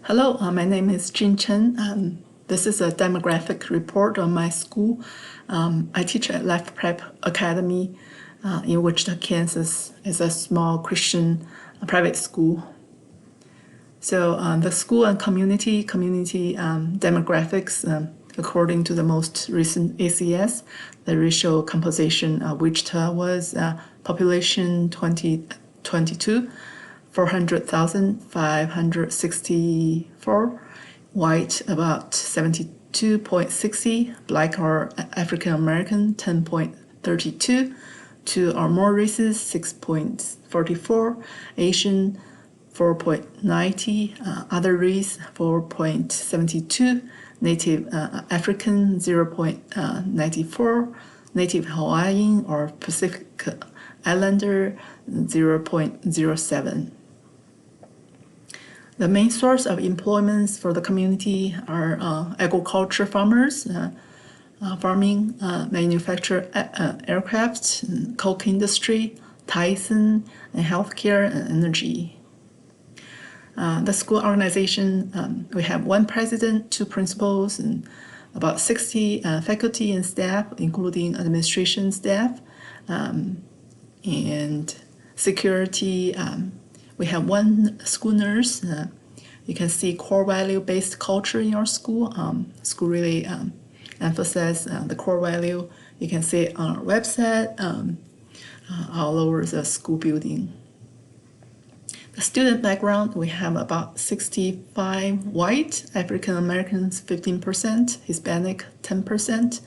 Hello, my name is Jin Chen. This is a demographic report on my school. I teach at Life Prep Academy in Wichita, Kansas. It's a small Christian private school. So the school and community demographics, according to the most recent ACS, the racial composition of Wichita was population 2022. 400,564, white about 72.60, black or African American 10.32, two or more races 6.44, Asian 4.90, other race 4.72, Native African 0.94, Native Hawaiian or Pacific Islander 0.07. The main source of employments for the community are agriculture farmers, farming, manufacture aircraft, coke industry, Tyson, and healthcare and energy. The school organization, we have one president, two principals, and about 60 faculty and staff, including administration staff, and security. We have one school nurse. You can see core value-based culture in our school. School really emphasizes the core value. You can see it on our website, all over the school building. The student background, we have about 65 white, African Americans 15%, Hispanic 10%,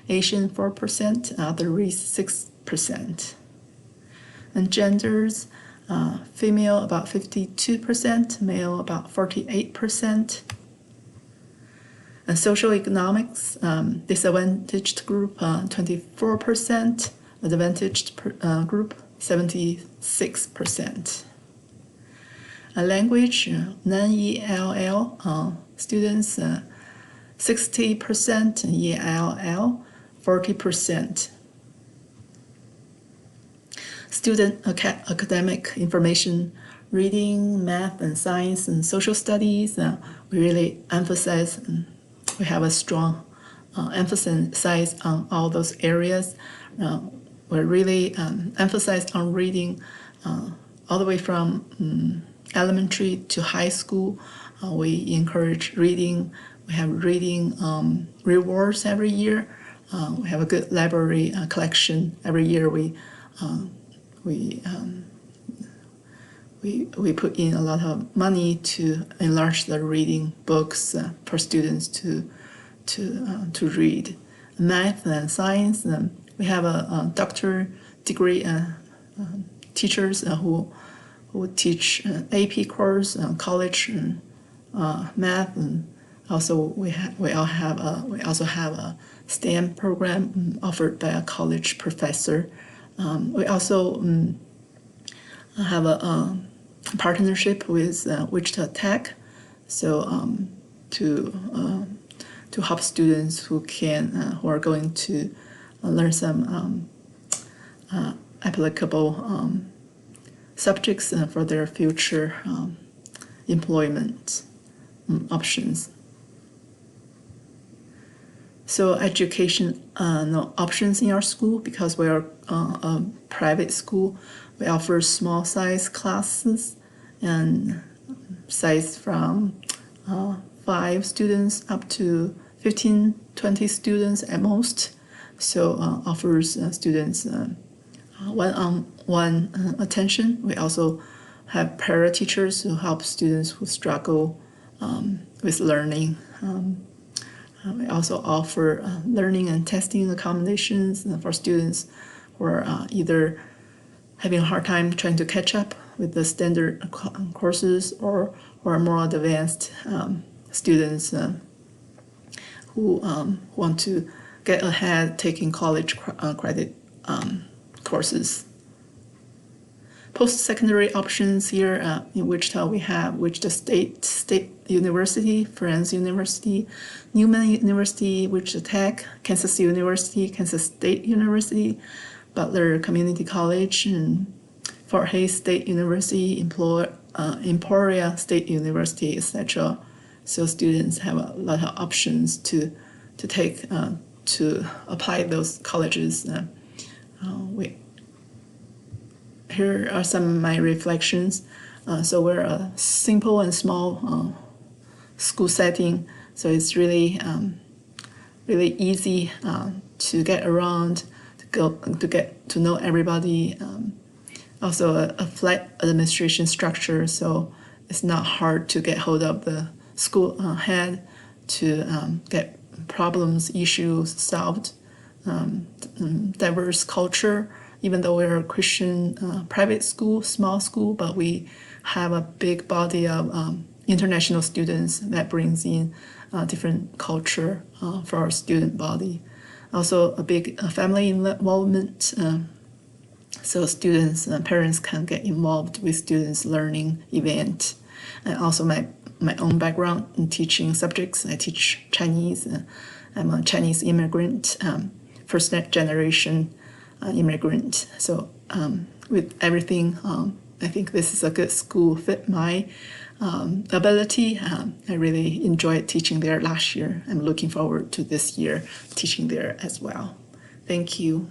Asian 4%, other race 6%. And genders, female about 52%, male about 48%. And social economics, disadvantaged group 24%, advantaged group 76%. Language, non-ELL students 60%, ELL 40%. Student academic information, reading, math, and science, and social studies. We really emphasize, we have a strong emphasis on all those areas. We really emphasize on reading all the way from elementary to high school. We encourage reading. We have reading rewards every year. We have a good library collection. Every year we put in a lot of money to enlarge the reading books for students to read. Math and science, we have a doctor degree teachers who teach AP course, college math, and also we also have a STEM program offered by a college professor. We also have a partnership with Wichita Tech, so to help students who are going to learn some applicable subjects for their future employment options. So education no options in our school, because we are a private school. We offer small size classes and size from 5 students up to 15, 20 students at most. So offers students one-on-one attention. We also have para teachers who help students who struggle with learning. We also offer learning and testing accommodations for students who are either having a hard time trying to catch up with the standard courses, or are more advanced students who want to get ahead taking college credit courses. Post-secondary options here in Wichita, we have Wichita State University, Friends University, Newman University, Wichita Tech, Kansas University, Kansas State University, Butler Community College, and Fort Hays State University, Emporia State University, etc. so students have a lot of options to take to apply those colleges. Here are some of my reflections. So we're a simple and small school setting, so it's really really easy to get around, to get to know everybody. Also a flat administration structure, so it's not hard to get hold of the school head to get problems, issues solved. Diverse culture, even though we're a Christian private school, small school, but we have a big body of international students that brings in different culture for our student body. Also a big family involvement, so students and parents can get involved with students' learning event. And also my own background in teaching subjects. I teach Chinese. I'm a Chinese immigrant, first generation immigrant. So with everything, I think this is a good school, fit my ability. I really enjoyed teaching there last year. I'm looking forward to this year teaching there as well. Thank you.